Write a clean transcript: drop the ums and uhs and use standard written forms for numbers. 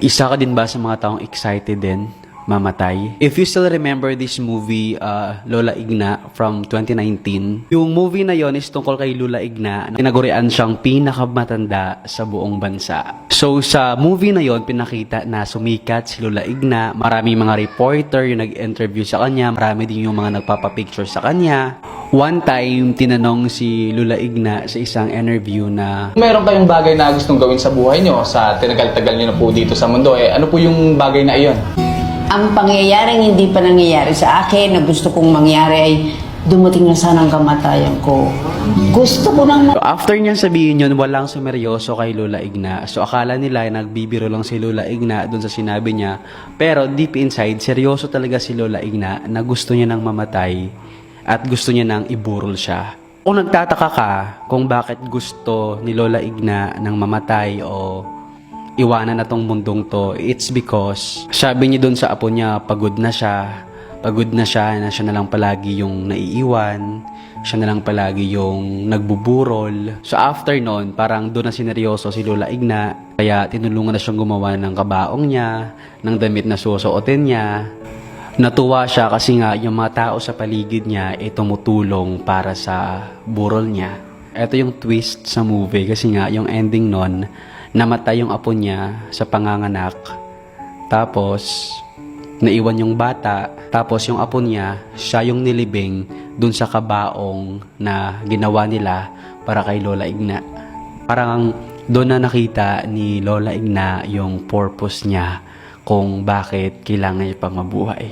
Isa ka din ba sa mga taong excited din mamatay? If you still remember this movie, Lola Igna from 2019, yung movie na yon is tungkol kay Lola Igna na tinagurian siyang pinakamatanda sa buong bansa. So sa movie na yon, pinakita na sumikat si Lola Igna, maraming mga reporter yung nag-interview sa kanya, marami din yung mga nagpapapicture sa kanya. One time, tinanong si Lola Igna sa isang interview na Meron kayong bagay na gustong gawin sa buhay nyo sa tinagal-tagal nyo na po dito sa mundo, ano po yung bagay na iyon? Ang pangyayaring hindi pa nangyayari sa akin na gusto kong mangyari ay dumating na sana ang kamatayan ko. Gusto ko nang So, after niya sabihin yun, walang sumeryoso kay Lola Igna. So, akala nila nagbibiro lang si Lola Igna dun sa sinabi niya. Pero deep inside, seryoso talaga si Lola Igna na gusto niya nang mamatay at gusto niya nang iburol siya. Kung nagtataka ka kung bakit gusto ni Lola Igna nang mamatay o iwanan na tong mundong to, it's because sabi niya dun sa apo niya, pagod na siya na siya na lang palagi yung naiiwan, siya na lang palagi yung nagbuburol. So after nun, parang doon na sineryoso si Lola Igna, kaya tinulungan na siyang gumawa ng kabaong niya, ng damit na susuotin niya. Natuwa siya kasi nga yung mga tao sa paligid niya ay tumutulong para sa burol niya. Ito yung twist sa movie kasi nga yung ending nun, namatay yung apo niya sa panganganak. Tapos naiwan yung bata. Tapos yung apo niya, siya yung nilibing dun sa kabaong na ginawa nila para kay Lola Igna. Parang doon na nakita ni Lola Igna yung purpose niya kung bakit kailangan niya pang mabuhay.